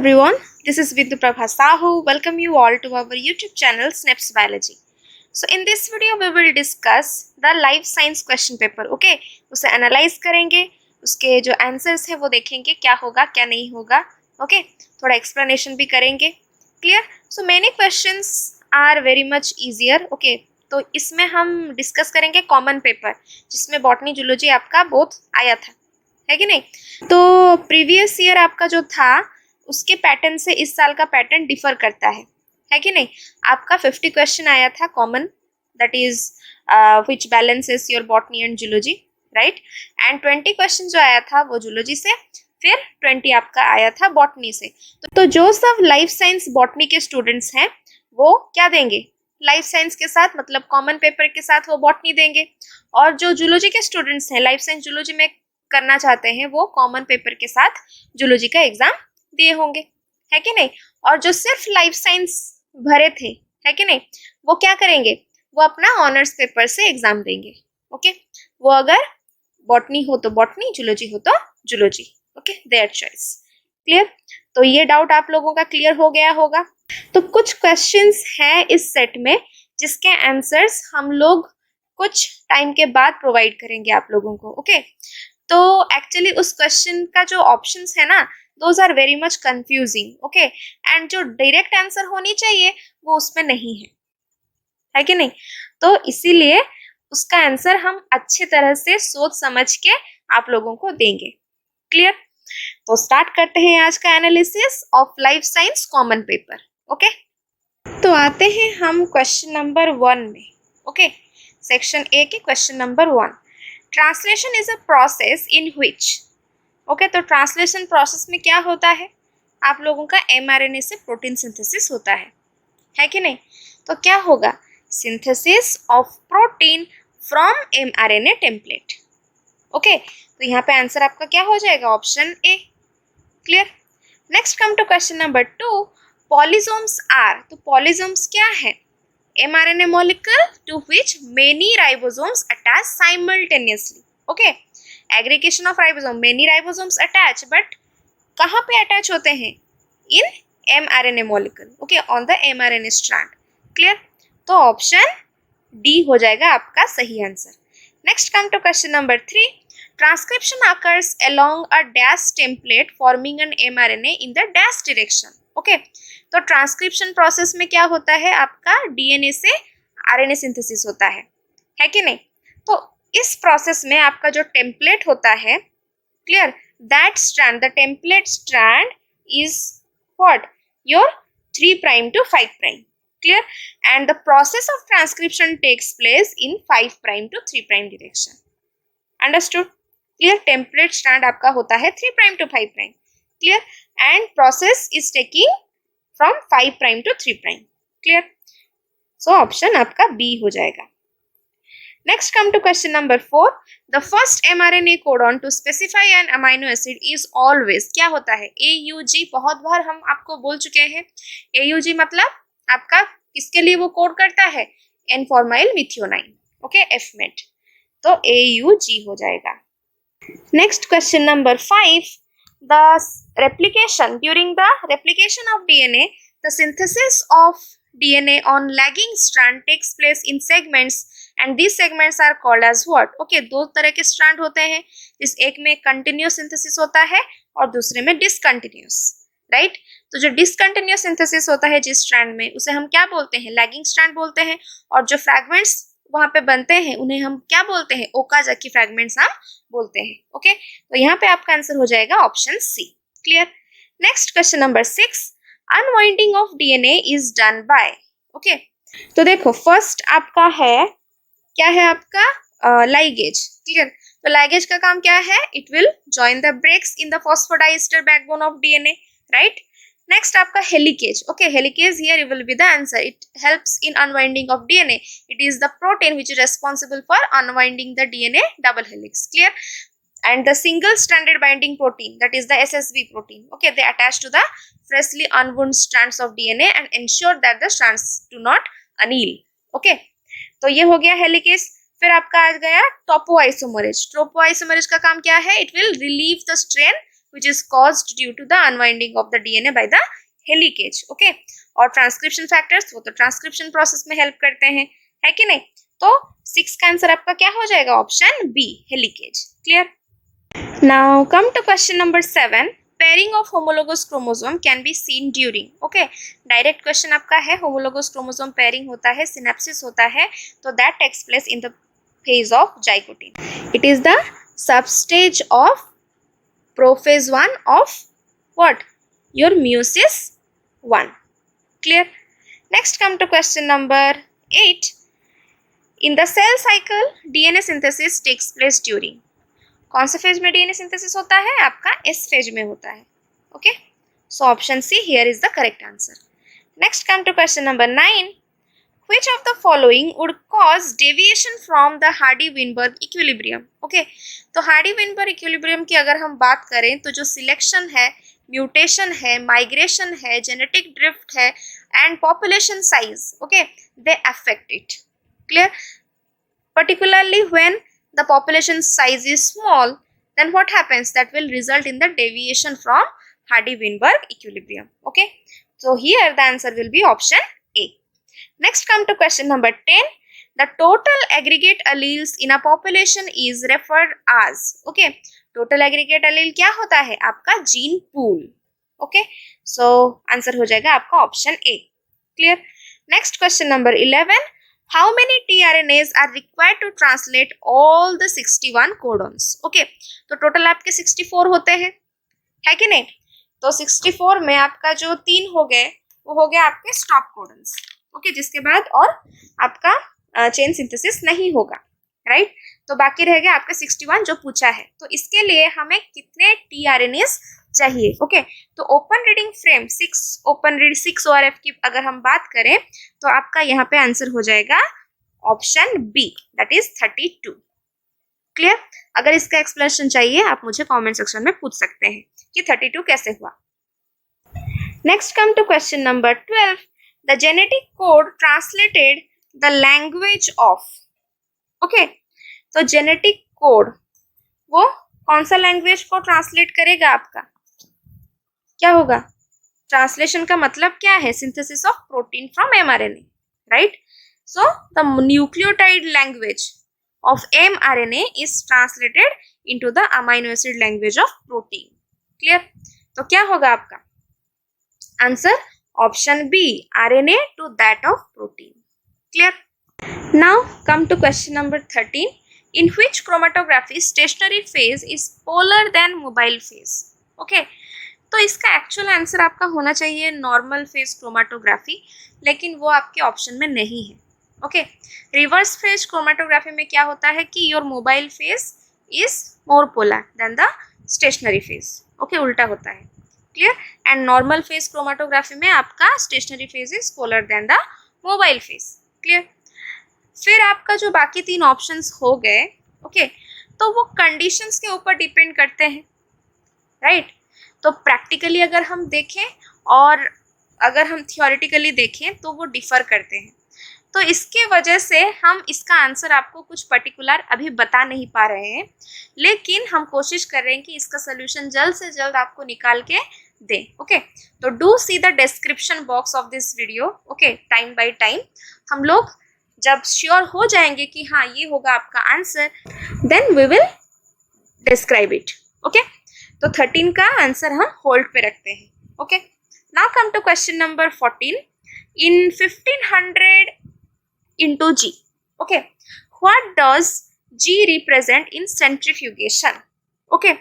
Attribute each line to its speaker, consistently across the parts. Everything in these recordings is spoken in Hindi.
Speaker 1: everyone, this is Vidhu Prabha Sahu. Welcome you all to our YouTube channel Sneb'S Biology. So in this video we will discuss the life science question paper. Okay, उसे analyze करेंगे, उसके जो answers है वो देखेंगे क्या होगा क्या नहीं होगा. Okay, थोड़ा explanation भी करेंगे. Clear? So many questions are very much easier. Okay, तो इसमें हम डिस्कस करेंगे कॉमन पेपर जिसमें बॉटनी जूलॉजी आपका बोथ आया था, है कि नहीं. तो प्रीवियस ईयर आपका जो था उसके पैटर्न से इस साल का पैटर्न डिफर करता है कि नहीं. आपका 50 क्वेश्चन आया था common, that is which balances your botany and zoology, right. And 20 question जो आया था वो जूलॉजी से, फिर 20 आपका आया था बॉटनी से. तो जो सब लाइफ साइंस बॉटनी के स्टूडेंट्स हैं वो क्या देंगे, लाइफ साइंस के साथ मतलब कॉमन पेपर के साथ वो बॉटनी देंगे, और जो जूलॉजी के स्टूडेंट्स हैं लाइफ साइंस जूलॉजी में करना चाहते हैं वो कॉमन पेपर के साथ जूलॉजी का एग्जाम दिए होंगे, है कि नहीं. और जो सिर्फ लाइफ साइंस भरे थे, है कि नहीं, वो क्या करेंगे, वो अपना ऑनर्स पेपर से एग्जाम देंगे. ओके, वो अगर बॉटनी हो तो बॉटनी, जूलॉजी हो तो zoology. Okay, their choice. Clear. तो ये डाउट आप लोगों का क्लियर हो गया होगा. तो कुछ क्वेश्चंस हैं इस सेट में जिसके आंसर्स हम लोग कुछ टाइम के बाद प्रोवाइड करेंगे आप लोगों को. ओके, तो एक्चुअली उस क्वेश्चन का जो ऑप्शंस है ना, those are very much confusing. Okay, and जो डायरेक्ट आंसर होनी चाहिए वो उसमें नहीं है कि नहीं. तो इसीलिए उसका आंसर हम अच्छे तरह से सोच समझ के आप लोगों को देंगे. क्लियर. तो स्टार्ट करते हैं आज का analysis of life science common paper. Okay, तो आते हैं हम क्वेश्चन नंबर 1 में. ओके, सेक्शन ए के question number 1. Translation is a process in which. Okay, तो ट्रांसलेशन प्रोसेस में क्या होता है, आप लोगों का mRNA से प्रोटीन सिंथेसिस होता है कि नहीं. तो क्या होगा, synthesis of protein from mRNA template. Okay, तो यहाँ पे आंसर आपका क्या हो जाएगा, option A. Clear. Next come to question number 2. Polysomes are. तो पॉलीसोम्स क्या है, mRNA molecule to which many ribosomes attach simultaneously. Okay, aggregation of ribosome, many ribosomes attach, but कहाँ पे attach होते हैं, in mRNA molecule. Okay, on the mRNA strand. Clear. तो ऑप्शन डी हो जाएगा आपका सही answer. Next come to question number 3. Transcription occurs along a dash template forming an mRNA in the dash direction. Okay, तो ट्रांसक्रिप्शन प्रोसेस में क्या होता है, आपका डीएनए से आरएनए सिंथेसिस होता है कि नहीं. तो इस प्रोसेस में आपका जो टेम्पलेट होता है, clear, that strand, the template strand is what, your 3 prime to 5 prime. Clear. And the process of transcription takes place in 5 prime to 3 prime direction. Understood. Clear. Template strand आपका होता है 3 prime to 5 prime. Clear. And process is taking from 5 prime to 3 prime. Clear. So option आपका B हो जाएगा. Next come to question number 4. The first mRNA codon to specify an amino acid is always क्या होता है, AUG. बहुत बार हम आपको बोल चुके हैं. AUG मतलब आपका किसके लिए वो कोड करता है, N formyl methionine. Okay, Fmet. तो AUG हो जाएगा. Next question number 5. The replication, during the replication of DNA, the synthesis of DNA on lagging strand takes place in segments, and these segments are called as what. Okay, दो तरह के स्ट्रैंड होते हैं, जिस एक में कंटिन्यूस सिंथेसिस होता है और दूसरे में डिसकंटिन्यूस, राइट. तो जो डिसकंटिन्यूस सिंथेसिस होता है जिस स्ट्रैंड में, उसे हम क्या बोलते हैं, लैगिंग स्ट्रैंड बोलते हैं. और जो फ्रैगमेंट्स वहां पे बनते हैं उन्हें हम क्या बोलते हैं, ओकाजाकी फ्रैगमेंट्स हम बोलते हैं. ओके, तो यहाँ पे आपका आंसर हो जाएगा option C. Clear. Next question number 6. Unwinding of DNA is done by. Okay, तो देखो फर्स्ट आपका है, क्या है आपका, लाइगेज. क्लियर. तो लाइगेज का काम क्या है, it will join the breaks in the phosphodiester backbone of DNA, right. Next आपका helicase. Okay, helicase here will be the answer. It helps in unwinding of DNA. It is the protein which is responsible for unwinding the DNA double helix. Clear. And the single stranded binding protein, that is the SSB protein. Okay, they attach to the freshly unwound strands of DNA and ensure that the strands do not anneal. Okay, तो ये हो गया हेलिकेज. फिर आपका आ गया टोपोआइसोमरेज. टोपोआइसोमरेज का काम क्या है, it will relieve the strain which is caused due to the unwinding of the DNA by the helicase. Okay, और ट्रांसक्रिप्शन फैक्टर्स वो तो ट्रांसक्रिप्शन प्रोसेस में हेल्प करते हैं, है कि नहीं. तो 6 का आंसर आपका क्या हो जाएगा? Option B, helicase. Clear. Now come to question number 7. Pairing of homologous chromosome can be seen during. Okay, direct question आपका है, होमोलोगस क्रोमोसोम पेयरिंग होता है, सिनेप्सिस होता है, तो that takes place in the phase of zygotene. It is the substage of prophase 1 of what? Your meiosis 1. Clear. Next come to question number 8. In the cell cycle DNA synthesis takes place during. कौन से फेज में DNA synthesis होता है? आपका S फेज में होता है. Okay, so option C here is the correct answer. Next come to question number 9. Which of the following would cause deviation from the Hardy-Weinberg equilibrium? Okay, तो Hardy-Weinberg equilibrium की अगर हम बात करें तो जो सिलेक्शन है, म्यूटेशन है, माइग्रेशन है, जेनेटिक ड्रिफ्ट है and population size, okay, they affect it. Clear. Particularly when the population size is small, then what happens? That will result in the deviation from Hardy-Weinberg equilibrium. Okay, so here the answer will be option A. Next come to question number 10. The total aggregate alleles in a population is referred as. Okay, total aggregate allele क्या होता है? आपका gene pool. Okay, so answer हो जाएगा आपका option A. Clear. Next question number 11. How many tRNAs are required to translate all the 61 codons? Okay, तो टोटल आपके 64 होते हैं, है कि नहीं. तो 64 में आपका जो 3 हो गए वो हो गया आपके स्टॉप कोडॉन्स. ओके, जिसके बाद और आपका चेन सिंथेसिस नहीं होगा, राइट. तो बाकी रह गया आपका 61 जो पूछा है. तो इसके लिए हमें कितने tRNAs चाहिए? ओके, तो ओपन रीडिंग फ्रेम 6 ORF की अगर हम बात करें तो आपका यहाँ पे आंसर हो जाएगा option B, that is 32. Clear. अगर इसका एक्सप्लेनेशन चाहिए आप मुझे कमेंट सेक्शन में पूछ सकते हैं कि 32 कैसे हुआ. Next come to question number 12. The genetic code translated the language of. Okay, तो जेनेटिक कोड वो कौन सा लैंग्वेज को ट्रांसलेट करेगा? आपका क्या होगा? ट्रांसलेशन का मतलब क्या है? Synthesis of protein from mRNA, right. So the nucleotide language of mRNA is translated into the amino acid language of protein. Clear. तो क्या होगा आपका आंसर? Option B, RNA to that of protein. Clear. Now come to question number 13. In which chromatography stationary phase is polar than mobile phase? Okay, तो इसका एक्चुअल आंसर आपका होना चाहिए नॉर्मल फेज क्रोमाटोग्राफी, लेकिन वो आपके ऑप्शन में नहीं है. ओके, रिवर्स फेज क्रोमाटोग्राफी में क्या होता है कि your mobile phase is more polar than the stationary phase. Okay, उल्टा होता है. Clear. And normal phase chromatography में आपका stationary phase is polar than the mobile phase. Clear. फिर आपका जो बाकी 3 ऑप्शंस हो गए, ओके, तो वो कंडीशंस के ऊपर डिपेंड करते हैं, राइट. तो प्रैक्टिकली अगर हम देखें और अगर हम थियोरेटिकली देखें तो वो डिफर करते हैं. तो इसके वजह से हम इसका आंसर आपको कुछ पर्टिकुलर अभी बता नहीं पा रहे हैं, लेकिन हम कोशिश कर रहे हैं कि इसका सोल्यूशन जल्द से जल्द आपको निकाल के दें. ओके, तो do see the description box of this video. Okay, time by time हम लोग जब श्योर हो जाएंगे कि हाँ ये होगा आपका answer, then we will describe it. Okay, तो 13 का आंसर हम होल्ड पे रखते हैं. Okay, now come to question number 14. In 1500 into G. Okay, what does G represent in centrifugation? Okay,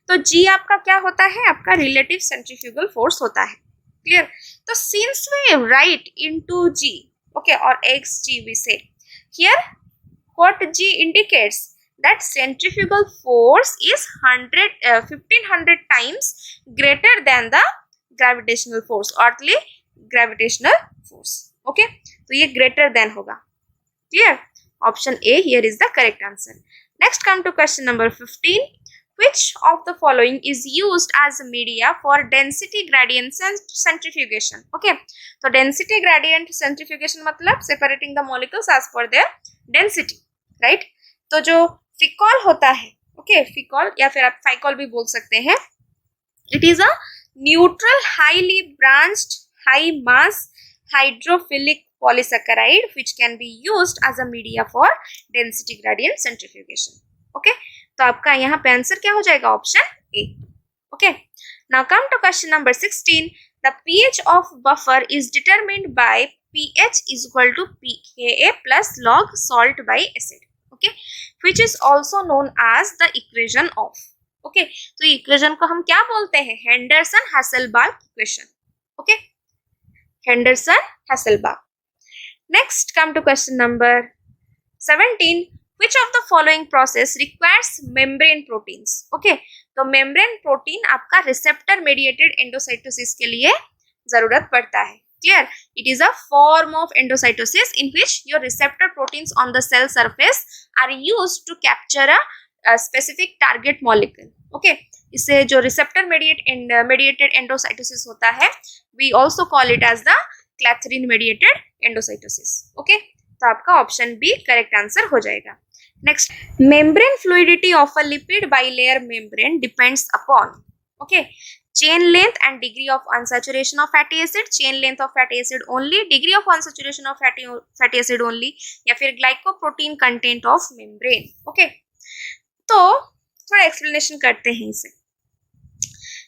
Speaker 1: तो G आपका क्या होता है? आपका relative centrifugal force होता है. Clear? तो since we write into G, okay, or xg we say, here what G indicates? That centrifugal force is 1500 times greater than the gravitational force, earthly gravitational force. Okay, तो ये greater than होगा. Clear? Option A here is the correct answer. Next come to question number 15. Which of the following is used as media for density gradient centrifugation? Okay, तो density gradient centrifugation मतलब separating the molecules as per their density, right? तो जो फिकॉल होता है, okay, फिकॉल या फिर आप फाइकॉल भी बोल सकते हैं, It is a neutral, highly branched, high mass hydrophilic polysaccharide which can be used as a media for density gradient centrifugation. Okay, तो आपका यहाँ पे आंसर क्या हो जाएगा? Option A. Okay, now come to question number 16. The pH of buffer is determined by pH is equal to pKa plus log salt by acid. Okay, which is also known as the equation of. Okay, तो इक्वेशन को हम क्या बोलते हैं? Henderson Hasselbalch equation. Okay, Henderson Hasselbalch. Next come to question number 17. Which of the following process requires membrane proteins? Okay, तो मेम्ब्रेन प्रोटीन आपका रिसेप्टर मेडिएटेड एंडोसाइटोसिस के लिए जरूरत पड़ता है. Clear? It is a form of endocytosis in which your receptor proteins on the cell surface are used to capture a specific target molecule. Okay, इसे जो receptor mediated endocytosis होता है, we also call it as the clathrin mediated endocytosis. Okay, तो आपका ऑप्शन बी करेक्ट आंसर हो जाएगा. Next, membrane fluidity of a lipid bilayer membrane depends upon, okay, chain length and degree of unsaturation of fatty acid, chain length of fatty acid only, degree of unsaturation of fatty acid only, या फिर glycoprotein content of membrane. Okay, तो थोड़ा एक्सप्लेनेशन करते हैं इसे.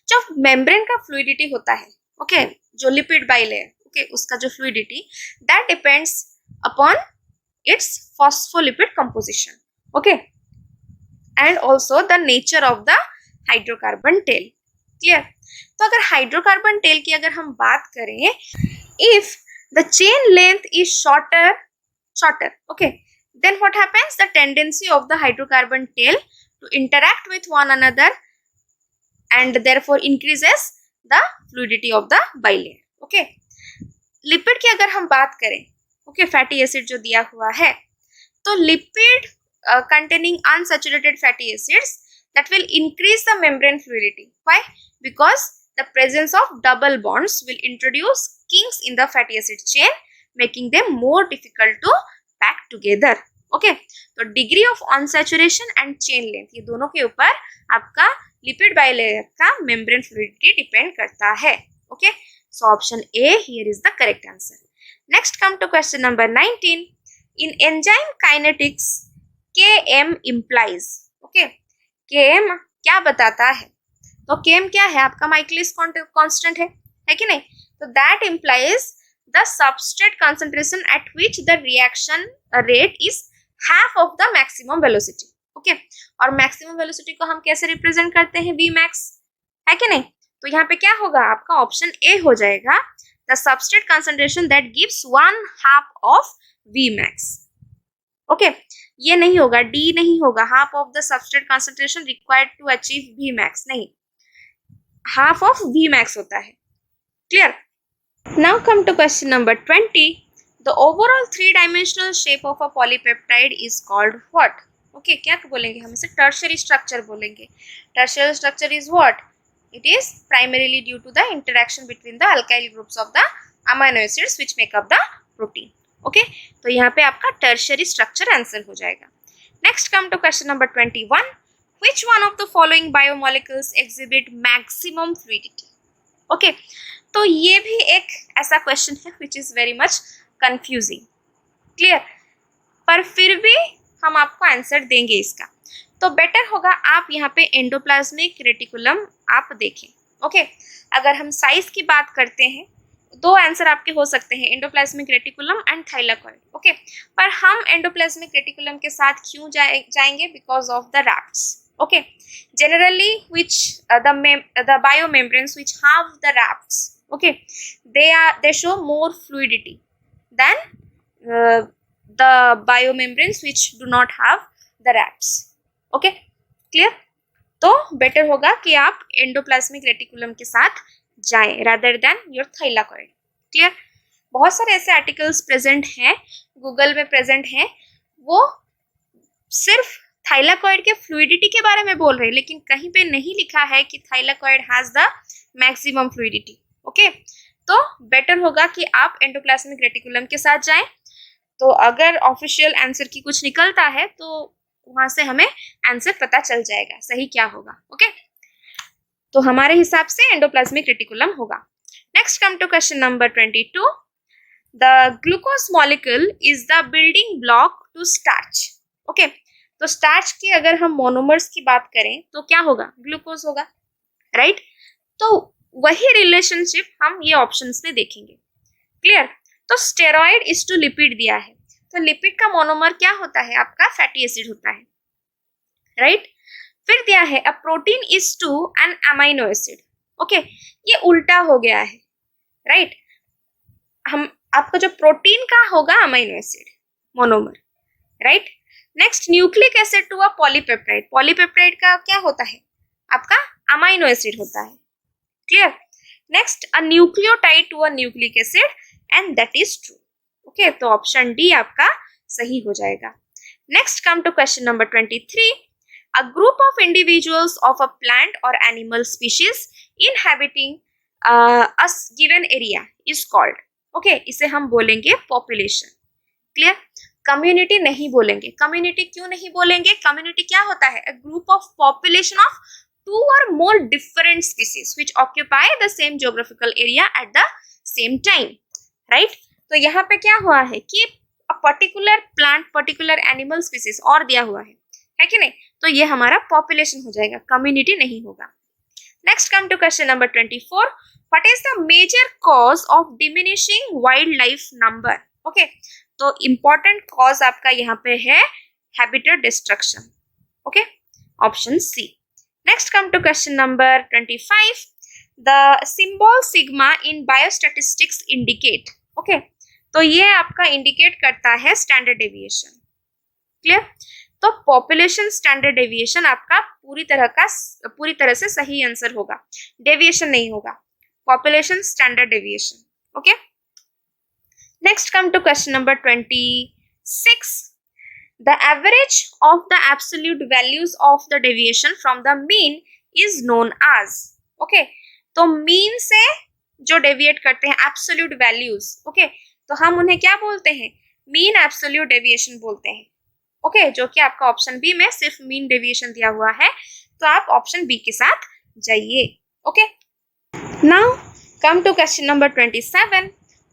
Speaker 1: जो मेम्ब्रेन का फ्लूइडिटी होता है, ओके, जो लिपिड बाइलेयर, ओके, उसका जो fluidity, that depends upon its phospholipid composition. Okay, and also the nature of the hydrocarbon tail. Clear? तो अगर हाइड्रोकार्बन टेल की अगर हम बात करें, if the chain length is shorter, okay, then what happens? The tendency of the hydrocarbon tail to interact with one another and therefore increases the fluidity of the bilayer. Okay, lipid की अगर हम बात करें, ओके, फैटी एसिड जो दिया हुआ है, तो lipid containing unsaturated fatty acids that will increase the membrane fluidity. Why? Because the presence of double bonds will introduce kinks in the fatty acid chain, making them more difficult to pack together. Okay, तो degree of unsaturation and chain length, ये दोनों के ऊपर आपका लिपिड बाइलेयर का मेम्ब्रेन फ्लूइडिटी डिपेंड करता है. Okay, so option A here is the correct answer. Next come to question number 19. In enzyme kinetics Km implies, okay, Km क्या बताता है? तो Km क्या है? आपका माइकलिस कांस्टेंट है कि नहीं? तो that implies the substrate concentration at which the reaction rate is half of the maximum velocity. Okay, और मैक्सिमम वेलोसिटी को हम कैसे रिप्रेजेंट करते हैं? Vmax, है कि नहीं? तो यहाँ पे क्या होगा? आपका ऑप्शन ए हो जाएगा, the substrate concentration that gives 1/2 of Vmax. Okay, ये नहीं होगा, डी नहीं होगा, half of the substrate concentration required to achieve Vmax, नहीं, हाफ ऑफ Vmax होता है. Clear? Now come to question number 20. The overall 3-dimensional shape of a polypeptide is called what? Okay, क्या बोलेंगे हम इसे? टर्शियरी स्ट्रक्चर बोलेंगे. Tertiary structure is what? It is primarily due to the interaction between the alkyl groups of the amino acids which make up the protein. Okay, तो यहाँ पे आपका टर्शियरी स्ट्रक्चर आंसर हो जाएगा. Next come to question number 21. Which one of the following biomolecules exhibit maximum fluidity? Okay, तो ये भी एक ऐसा क्वेश्चन है which is very much confusing. Clear? पर फिर भी हम आपको आंसर देंगे इसका. तो बेटर होगा आप यहाँ पे एंडोप्लाज्मिक रेटिकुलम आप देखें. ओके, अगर हम साइज की बात करते हैं, दो आंसर आपके हो सकते हैं, endoplasmic reticulum and thylakoid. Okay, पर हम एंडोप्लाज्मिक रेटिकुलम के साथ क्यों जाएंगे? Because of the rafts. Okay, generally which the biomembranes which have the rafts, okay, they show more fluidity than the biomembranes which do not have the rafts. Okay, clear? तो बेटर होगा कि आप एंडोप्लाज्मिक रेटिकुलम के साथ जाएं rather than your thylakoid. Clear? बहुत सारे ऐसे आर्टिकल्स प्रेजेंट हैं, गूगल में प्रेजेंट हैं, वो सिर्फ थाइलाकॉइड के फ्लूइडिटी के बारे में बोल रहे हैं, लेकिन कहीं पे नहीं लिखा है कि thylakoid has the maximum fluidity. Okay, तो बेटर होगा कि आप एंडोप्लाज्मिक रेटिकुलम के साथ जाएं. तो अगर ऑफिशियल आंसर की कुछ निकलता है तो वहां से हमें आंसर पता चल जाएगा सही क्या होगा. ओके, तो हमारे हिसाब से एंडोप्लाज्मिक रेटिकुलम होगा। Next come to question number 22. The glucose molecule is the building block to starch. Okay, तो स्टार्च के अगर हम मोनोमर्स की बात करें तो क्या होगा? ग्लूकोज होगा, राइट? तो वही रिलेशनशिप हम ये ऑप्शंस में देखेंगे। क्लियर? तो स्टेरॉइड इज टू लिपिड दिया है, तो लिपिड का मोनोमर क्या होता है? आपका फैटी एसिड होता है, राइट? फिर दिया है a protein is to an amino acid. Okay, ये उल्टा हो गया है, राइट? हम आपका जो प्रोटीन का होगा amino acid monomer, right? Next nucleic acid to a polypeptide. Polypeptide का क्या होता है? आपका अमाइनो एसिड होता है. Clear? Next a nucleotide to a nucleic acid and that is true. Okay, तो ऑप्शन डी आपका सही हो जाएगा. Next come to question number 23. A group of individuals of a plant or animal species inhabiting a given area is called. Okay, इसे हम बोलेंगे population. Clear? Community नहीं बोलेंगे. Community क्यों नहीं बोलेंगे? Community क्या होता है? A group of population of two or more different species which occupy the same geographical area at the same time. Right? तो यहाँ पे क्या हुआ है कि a particular plant, particular animal species और दिया हुआ है कि नहीं? तो ये हमारा पॉपुलेशन हो जाएगा, कम्युनिटी नहीं होगा. Next come to question number 24. What is the major cause of diminishing wildlife number? Okay, तो इंपॉर्टेंट कॉज आपका यहाँ पे है habitat destruction. Okay, option C. Next come to question number 25. The symbol sigma in biostatistics indicate. Okay, तो ये आपका इंडिकेट करता है स्टैंडर्ड डेविएशन. क्लियर? तो पॉपुलेशन स्टैंडर्ड डेविएशन आपका पूरी तरह से सही आंसर होगा, डेविएशन नहीं होगा, population standard deviation. Okay, next come to question number 26. The average of the absolute values of the deviation from the mean is known as. Okay, तो मीन से जो डेविएट करते हैं एब्सोल्यूट वैल्यूज, ओके, तो हम उन्हें क्या बोलते हैं? मीन एब्सोल्यूट डेविएशन बोलते हैं. ओके, जो कि आपका ऑप्शन बी में सिर्फ मीन डेविएशन दिया हुआ है, तो आप ऑप्शन बी के साथ जाइए. Okay, now come to question number 27.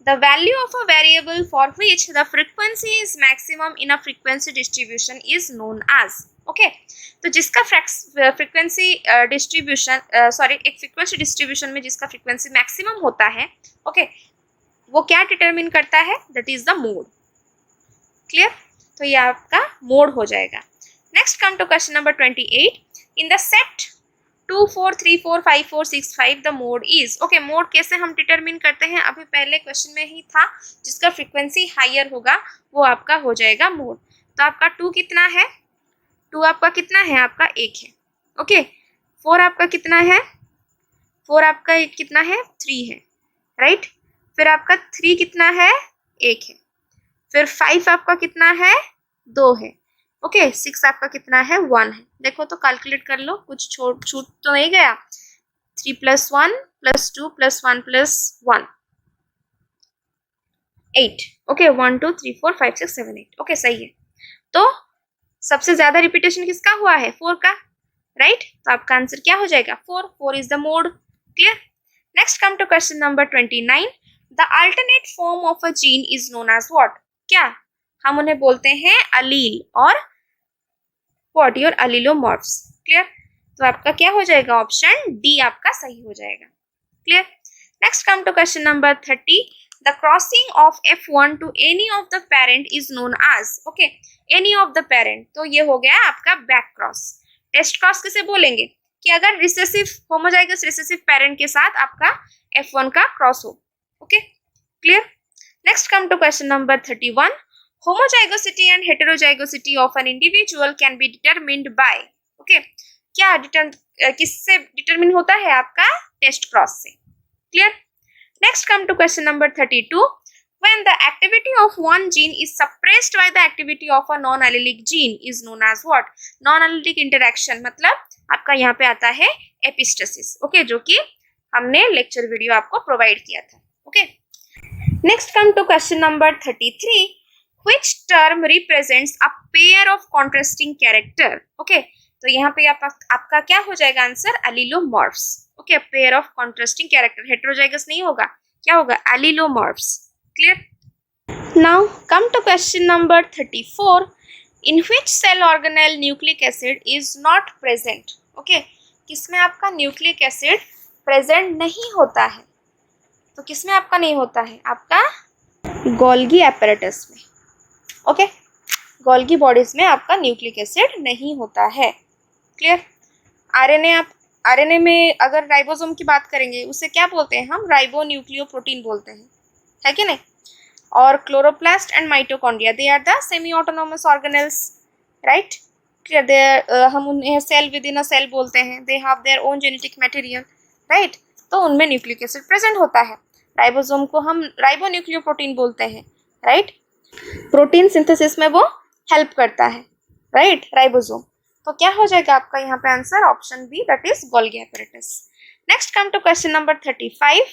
Speaker 1: The value of a variable for which the frequency is maximum in a frequency distribution is known as. Okay, तो जिसका फ्रीक्वेंसी डिस्ट्रीब्यूशन एक फ्रीक्वेंसी डिस्ट्रीब्यूशन में जिसका फ्रीक्वेंसी मैक्सिमम होता है, ओके, वो क्या डिटरमिन करता है? That is the mode. Clear? तो ये आपका मोड हो जाएगा. Next come to question number 28. In the set 2 4 3 4 5 4 6 5 the mode is. Okay, mode कैसे हम डिटरमिन करते हैं? अभी पहले क्वेश्चन में ही था, जिसका फ्रीक्वेंसी हायर होगा वो आपका हो जाएगा मोड. तो आपका 2 कितना है? 2 आपका कितना है? आपका 1 है. ओके, 4 आपका कितना है? 4 आपका कितना है? 3 है, राइट? फिर आपका 3 कितना है? 1 है. फिर 5 आपका कितना है? 2 है. ओके, 6 आपका कितना है? 1 है. देखो तो कैलकुलेट कर लो, कुछ छूट तो नहीं गया? 3 + 1 + 2 + 1 + 1 8. ओके, 1 2 3 4 5 6 7 8. ओके, सही है. तो सबसे ज्यादा रिपीटेशन किसका हुआ है? 4 का, राइट? तो आपका आंसर क्या हो जाएगा? 4. 4 is the mode. Clear? Next come to question number 29. The alternate form of a gene is known as what? क्या हम उन्हें बोलते हैं? अलील और व्हाट? योर अलीलोमॉर्फ्स. क्लियर? तो आपका क्या हो जाएगा? ऑप्शन डी आपका सही हो जाएगा. Clear? Next come to question number 30. The crossing of F1 to any of the parent is known as. Okay, any of the parent, तो ये हो गया आपका बैक क्रॉस. टेस्ट क्रॉस किसे बोलेंगे? कि अगर रिसेसिव होमोजाइगस रिसेसिव पेरेंट के साथ आपका F1 का क्रॉस हो. Okay, clear? Next come to question number 31. Homozygosity and heterozygosity of an individual can be determined by. Okay, क्या किससे डिटरमिन होता है? आपका टेस्ट क्रॉस से. Clear? Next come to question number 32. When the activity of one gene is suppressed by the activity of a non-allelic gene is known as what? Non-allelic interaction मतलब आपका यहाँ पे आता है एपिस्टेसिस. ओके, जो कि हमने लेक्चर वीडियो आपको प्रोवाइड किया था. Okay, next come to question number 33. Which term represents a pair of contrasting character? Okay, तो यहाँ पे आपका क्या हो जाएगा answer, allelomorphs. Okay, pair of contrasting character, heterozygous नहीं होगा, क्या होगा, allelomorphs. Clear. Now come to question number 34, in which cell organelle nucleic acid is not present. Okay, किसमें आपका न्यूक्लिक एसिड प्रेजेंट नहीं होता है, तो किसमें आपका नहीं होता है, आपका गोल्गी एपरेटस में। ओके, गोल्गी बॉडीज में आपका न्यूक्लिक एसिड नहीं होता है। क्लियर। आरएनए, आप आरएनए में अगर राइबोसोम की बात करेंगे उसे क्या बोलते हैं हम, राइबो न्यूक्लियोप्रोटीन बोलते हैं, है कि नहीं। और chloroplast and mitochondria, they are the semi autonomous organelles, right. Clear, they हम उन्हें cell within a cell बोलते हैं, they have their own genetic material, right. तो उनमें न्यूक्लिक एसिड प्रेजेंट होता है। राइबोसोम को हम राइबो न्यूक्लियोप्रोटीन बोलते हैं, राइट। प्रोटीन सिंथेसिस में वो हेल्प करता है, राइट, राइबोसोम। तो क्या हो जाएगा आपका यहाँ पे answer, option B, that is Golgi apparatus. Next come to question number 35,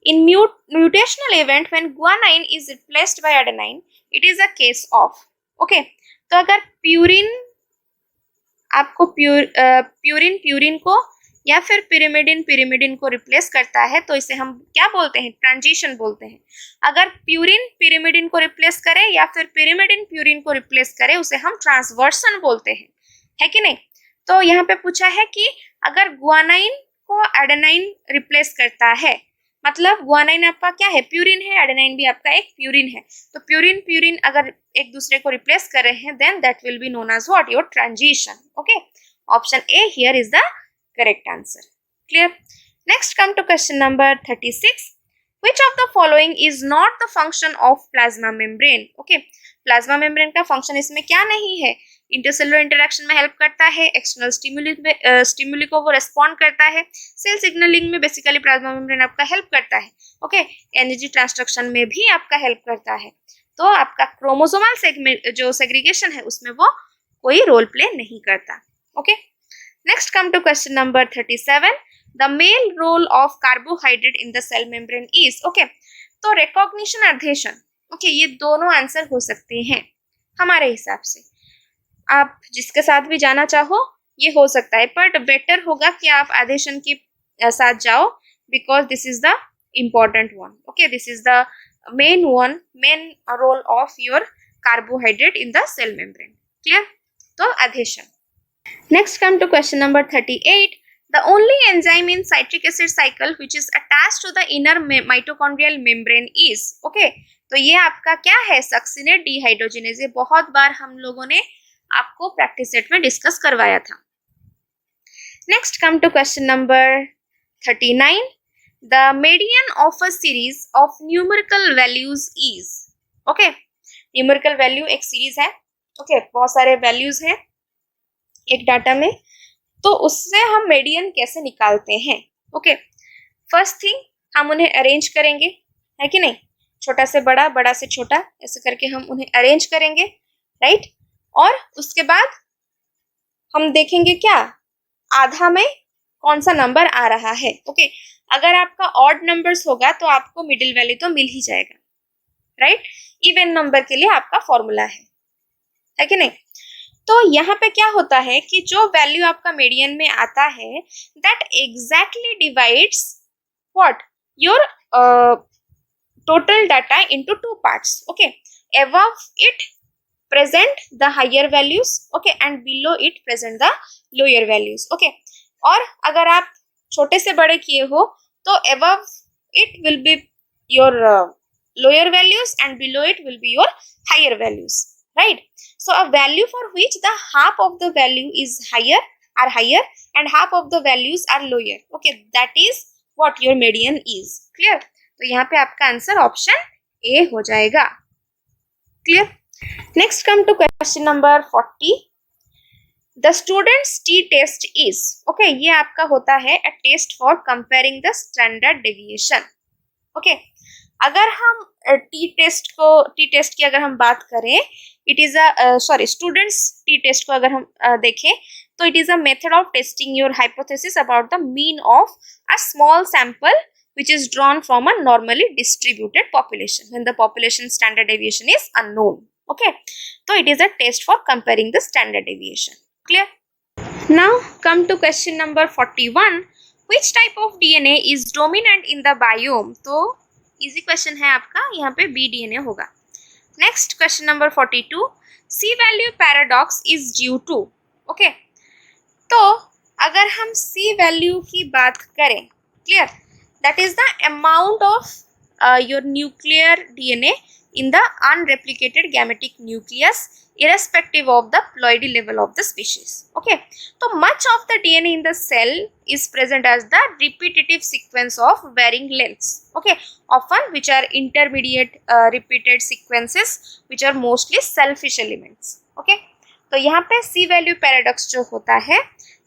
Speaker 1: in mutational event when guanine is replaced by adenine it is a case of. Okay, तो अगर प्यूरिन आपको प्यूरिन को या फिर पिरिमिडिन को रिप्लेस करता है तो इसे हम क्या बोलते हैं, ट्रांजिशन बोलते हैं। अगर प्यूरिन पिरिमिडिन को रिप्लेस करे या फिर पिरिमिडिन प्यूरिन को रिप्लेस करे उसे हम ट्रांसवर्सन बोलते हैं, है कि नहीं। तो यहाँ पे पूछा है कि अगर गुआनाइन को एडेनाइन रिप्लेस करता है, मतलब गुआनाइन आपका क्या है, प्यूरिन है, एडेनाइन भी आपका एक प्यूरिन है, तो प्यूरिन अगर एक दूसरे को रिप्लेस कर रहे हैं then that will be known as what, your transition. Okay, option A here is the correct answer. Clear. Next come to question number 36, which of the following is not the function of plasma membrane. Okay, plasma membrane का function इसमें क्या नहीं है, इंटरसेलुलर इंटरेक्शन में हेल्प करता है, एक्सटर्नल स्टिमुली को वो रेस्पॉन्ड करता है, सेल सिग्नलिंग में बेसिकली प्लाज्मा मेम्ब्रेन आपका हेल्प करता है। ओके, एनर्जी ट्रांसडक्शन में भी आपका हेल्प करता है। तो आपका क्रोमोसोमल जो सेग्रीगेशन है उसमें वो कोई रोल प्ले नहीं करता। Okay, next come to question number 37, the male role of carbohydrate in the cell membrane is। okay, तो recognition adhesion, okay, ये दोनों आंसर हो सकते हैं हमारे हिसाब से, आप जिसके साथ भी जाना चाहो ये हो सकता है, बट बेटर होगा कि आप adhesion के साथ जाओ because this is the important one। okay, this is the main role of your carbohydrate in the cell membrane। clear, तो adhesion। Next come to question number 38, the only enzyme in citric acid cycle which is attached to the inner mitochondrial membrane is। okay, तो ये आपका क्या है, सक्सिनेट डिहाइड्रोजिनेज। ये बहुत बार हम लोगों ने आपको प्रैक्टिस सेट में डिस्कस करवाया था। Next come to question number 39, the median of a series of numerical values is। okay, numerical value एक सीरीज है, ओके, बहुत सारे वैल्यूज हैं एक डाटा में, तो उससे हम मीडियन कैसे निकालते हैं। ओके, फर्स्ट थिंग हम उन्हें अरेंज करेंगे, है कि नहीं, छोटा से बड़ा, बड़ा से छोटा, ऐसे करके हम उन्हें अरेंज करेंगे, राइट। और उसके बाद हम देखेंगे क्या, आधा में कौन सा नंबर आ रहा है। ओके, अगर आपका ऑड नंबर्स होगा तो आपको मिडिल वैल्यू तो मिल ही जाएगा, राइट। इवन नंबर के लिए आपका फॉर्मूला है कि नहीं। तो यहाँ पे क्या होता है कि जो वैल्यू आपका मीडियन में आता है that exactly divides what, your total data into two parts. Okay, above it present the higher values, okay, and below it present the lower values. Okay, और अगर आप छोटे से बड़े किए हो तो above it will be your lower values and below it will be your higher values, right? So a value for which the half of the value is higher and half of the values are lower, okay, that is what your median is। clear, तो यहाँ पे आपका आंसर ऑप्शन ए हो जाएगा। clear, next come to question number 40, the student's t test is। okay, ये आपका होता है a test for comparing the standard deviation। okay, अगर हम टी टेस्ट की अगर हम बात करें, it is students T test को अगर हम देखें तो it is a method of testing your hypothesis about the mean of a small sample which is drawn from a normally distributed population when the population standard deviation is unknown। okay, so it is a test for comparing the standard deviation। clear, Now come to question number 41. Which type of DNA is dominant in the biome? तो इजी क्वेश्चन है आपका, यहाँ पे बी DNA होगा. Next question number 42. C value paradox is due to. Okay, तो अगर हम सी वैल्यू की बात करें, clear, that is the amount of your nuclear DNA in the unreplicated gametic nucleus irrespective of the ploidy level of the species. Okay, so much of the DNA in the cell is present as the repetitive sequence of varying lengths. Okay, often which are intermediate repeated sequences which are mostly selfish elements. Okay, तो यहाँ पे C value paradox जो होता है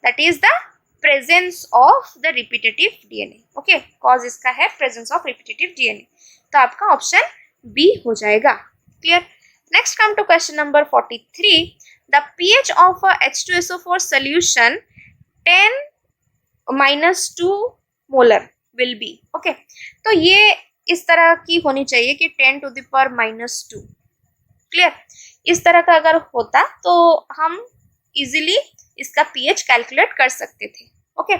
Speaker 1: that is the presence of the repetitive DNA. Okay, cause इसका है presence of repetitive DNA. तो आपका ऑप्शन बी हो जाएगा. Clear. Next come to question number 43. The pH of a H2SO4 solution 10-2 molar will be. Okay, तो ये इस तरह की होनी चाहिए कि 10⁻². क्लियर. इस तरह का अगर होता तो हम इजीली इसका pH कैलकुलेट कर सकते थे. ओके,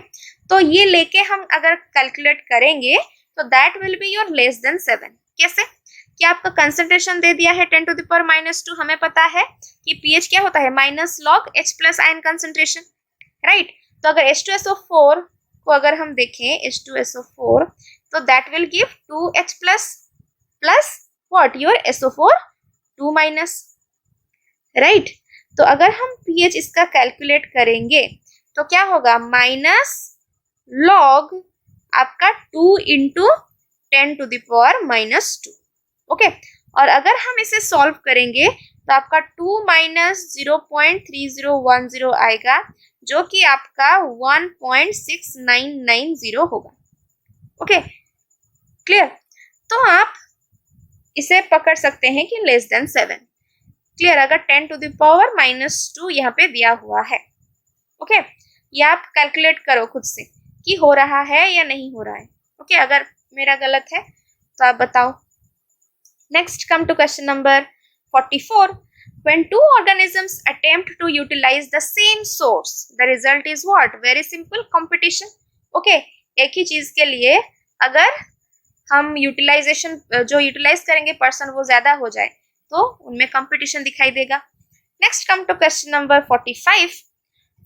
Speaker 1: तो ये लेके हम अगर कैलकुलेट करेंगे तो that will be your less than 7. कैसे? कि आपका कंसंट्रेशन दे दिया है 10⁻². हमें पता है कि pH क्या होता है, minus log H plus ion concentration, right. तो अगर H2SO4 को अगर हम देखें H2SO4 तो that will give 2H plus plus what your SO4 2 minus, right. तो अगर हम pH इसका कैलकुलेट करेंगे तो क्या होगा, माइनस लॉग आपका 2 इंटू 10⁻². ओके, और अगर हम इसे सॉल्व करेंगे तो आपका 2 माइनस 0.3010 आएगा जो कि आपका 1.6990 होगा. Okay, clear. तो आप इसे पकड़ सकते हैं कि लेस देन 7. क्लियर. अगर 10⁻² यहाँ पे दिया हुआ है. ओके, ये आप कैलकुलेट करो खुद से कि हो रहा है या नहीं हो रहा है. ओके, अगर मेरा गलत है तो आप बताओ. Next, come to question number 44. When two organisms attempt to utilize the same source, the result is what? Very simple, competition. Okay, एक ही चीज के लिए अगर हम यूटिलाइजेशन जो यूटिलाइज करेंगे पर्सन वो ज्यादा हो जाए तो उनमें कंपटीशन दिखाई देगा. Next come to question number 45.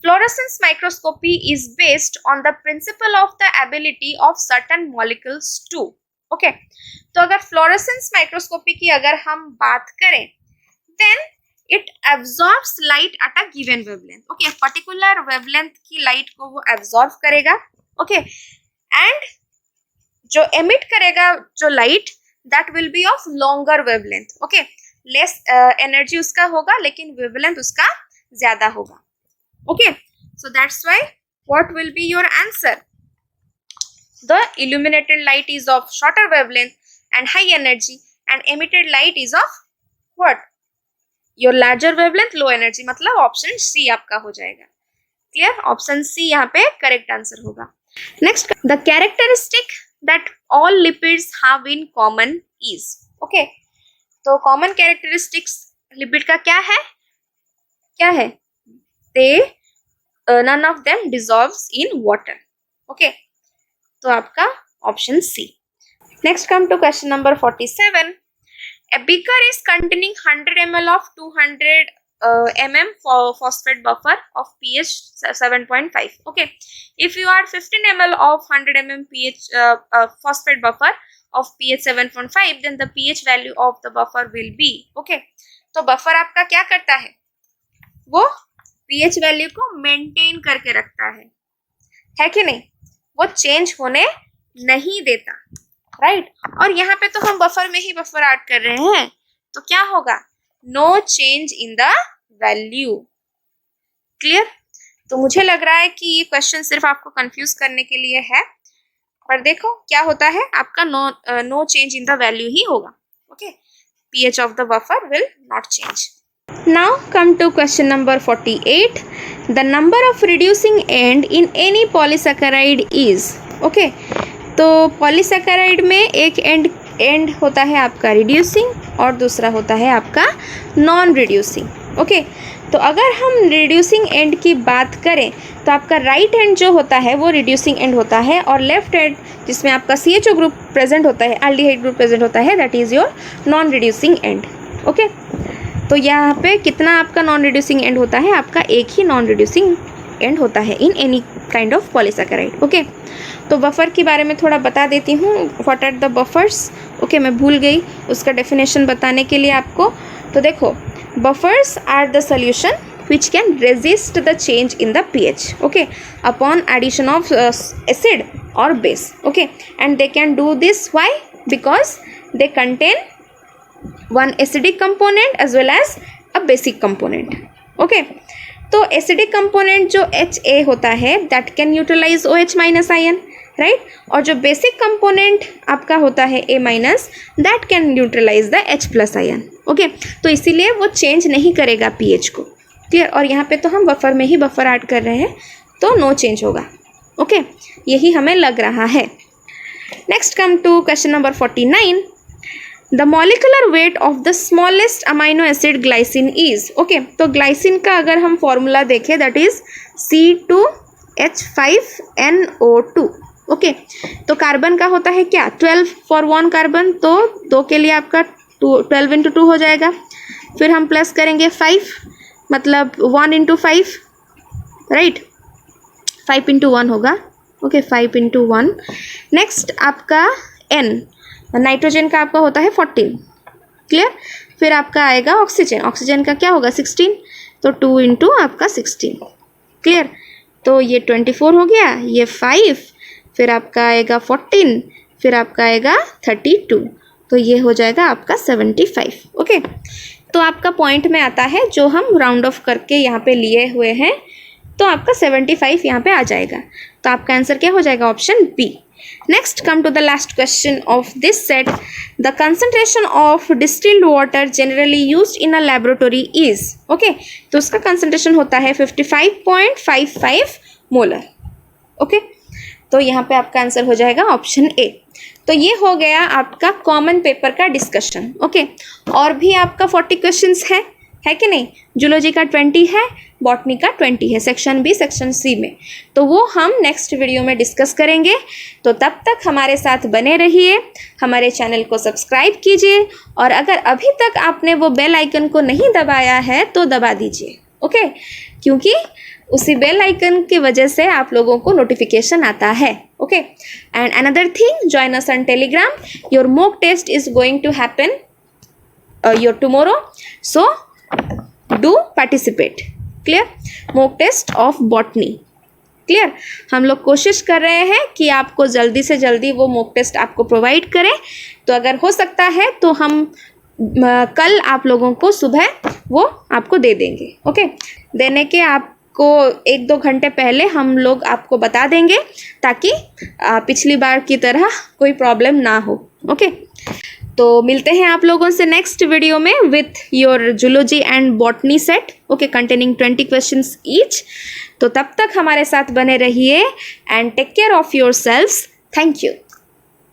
Speaker 1: Fluorescence microscopy is based on the principle of the ability of certain molecules to. Okay, तो अगर फ्लोरेसेंस माइक्रोस्कोपी की अगर हम बात करें then it absorbs light at a given wavelength. Okay, particular wavelength की लाइट को वो एब्जॉर्ब करेगा. ओके, एंड जो एमिट करेगा जो light that will B of longer wavelength. Okay, less energy उसका होगा लेकिन वेवलेंथ उसका ज्यादा होगा. Okay, so that's why what will be your answer. The illuminated light is of shorter wavelength and high energy and emitted light is of what? Your larger wavelength, low energy. मतलब ऑप्शन सी आपका हो जाएगा. क्लियर. ऑप्शन सी यहाँ पे करेक्ट आंसर होगा. Next, the characteristic that all lipids have in common is. Okay, तो कॉमन कैरेक्टरिस्टिक्स लिपिड का क्या है? क्या है? They none of them dissolves in water. Okay, तो आपका option C. Next come to question number 47. A beaker is containing 100 ml of 200 mm phosphate buffer of pH 7.5. Okay, if you add 15 ml of 100 mm pH phosphate buffer of pH 7.5, then the pH value of the buffer will be. Okay, तो बफर आपका क्या करता है, वो pH वैल्यू को मेंटेन करके रखता है कि नहीं, वो चेंज होने नहीं देता, राइट. और यहाँ पे तो हम बफर में ही बफर ऐड कर रहे हैं तो क्या होगा, no change in the value. Clear. तो मुझे लग रहा है कि ये क्वेश्चन सिर्फ आपको कंफ्यूज करने के लिए है, पर देखो क्या होता है, आपका no change in the value ही होगा. Okay, pH of the buffer will not change. Now come to question number 48. The number of reducing end in any polysaccharide is. Okay, तो पॉलीसैकेराइड में एक एंड होता है आपका रिड्यूसिंग और दूसरा होता है आपका नॉन रिड्यूसिंग. ओके, तो अगर हम रिड्यूसिंग एंड की बात करें तो आपका राइट एंड जो होता है वो रिड्यूसिंग एंड होता है, और लेफ्ट एंड जिसमें आपका CHO ग्रुप प्रेजेंट होता है, एल्डिहाइड ग्रुप प्रेजेंट होता है, that is your non reducing and. Okay, तो यहाँ पे कितना आपका नॉन रिड्यूसिंग एंड होता है? आपका एक ही नॉन रिड्यूसिंग एंड होता है in any kind of polysaccharide. Okay, तो बफर के बारे में थोड़ा बता देती हूँ, what are the buffers. Okay, मैं भूल गई उसका डेफिनेशन बताने के लिए आपको। तो देखो, buffers are the solution which can resist the change in the pH, okay, upon addition of acid or base, okay, and they can do this. Why? Because they contain one acidic component as well as a basic component, okay. तो acidic component जो HA होता है that can neutralize OH minus ion, right, और जो बेसिक कंपोनेंट आपका होता है A minus, that can neutralize the H plus ion. Okay, तो इसीलिए वो चेंज नहीं करेगा pH को। क्लियर, और यहाँ पे तो हम बफर में ही बफर ऐड कर रहे हैं, तो नो चेंज होगा। ओके, यही हमें लग रहा है। Next come to question number 49। The molecular weight of the smallest amino acid glycine is. Okay, तो ग्लाइसिन का अगर हम फॉर्मूला देखें दैट इज C2H5NO2। ओके, तो कार्बन का होता है क्या? 12 फॉर 1 कार्बन, तो 2 के लिए आपका 12 × 2 हो जाएगा। फिर हम प्लस करेंगे 5, मतलब 1 × 5, राइट, 5 × 1 होगा। ओके, 5 × 1। नेक्स्ट आपका N, नाइट्रोजन का आपका होता है 14। क्लियर, फिर आपका आएगा ऑक्सीजन, ऑक्सीजन का क्या होगा? 16, तो 2 × आपका 16। क्लियर, तो ये 24 हो गया, ये 5, फिर आपका आएगा 14, फिर आपका आएगा 32, तो ये हो जाएगा आपका 75। ओके, तो आपका पॉइंट में आता है जो हम राउंड ऑफ करके यहाँ पे लिए हुए हैं, तो आपका 75 यहाँ पे आ जाएगा। तो आपका आंसर क्या हो जाएगा? Option B. Next come to the last question of this set. The concentration of distilled water generally used in a laboratory is. Okay, तो उसका कंसंट्रेशन होता है 55.55 मोलर। ओके, तो यहाँ पे आपका आंसर हो जाएगा ऑप्शन ए। तो ये हो गया आपका कॉमन पेपर का डिस्कशन। ओके, और भी आपका 40 क्वेश्चंस है कि नहीं? जूलॉजी का 20 है, बॉटनी का 20 है, सेक्शन बी सेक्शन सी में, तो वो हम नेक्स्ट वीडियो में डिस्कस करेंगे। तो तब तक हमारे साथ बने रहिए, हमारे चैनल को सब्सक्राइब कीजिए, और अगर अभी तक आपने वो बेल आइकन को नहीं दबाया है तो दबा दीजिए। ओके, क्योंकि उसी बेल आइकन की वजह से आप लोगों को नोटिफिकेशन आता है। Okay, and another thing, join us on Telegram. Your mock test is going to happen your tomorrow, so do participate. Clear, mock test of botany. Clear, हम लोग कोशिश कर रहे हैं कि आपको जल्दी से जल्दी वो मॉक टेस्ट आपको प्रोवाइड करें। तो अगर हो सकता है तो हम कल आप लोगों को सुबह वो आपको दे देंगे। ओके, देने के आपको 1-2 घंटे पहले हम लोग आपको बता देंगे, ताकि पिछली बार की तरह कोई प्रॉब्लम ना हो। ओके, तो मिलते हैं आप लोगों से नेक्स्ट वीडियो में with your zoology and botany set. Okay, containing 20 questions each. तो तब तक हमारे साथ बने रहिए and take care of your selves. Thank you.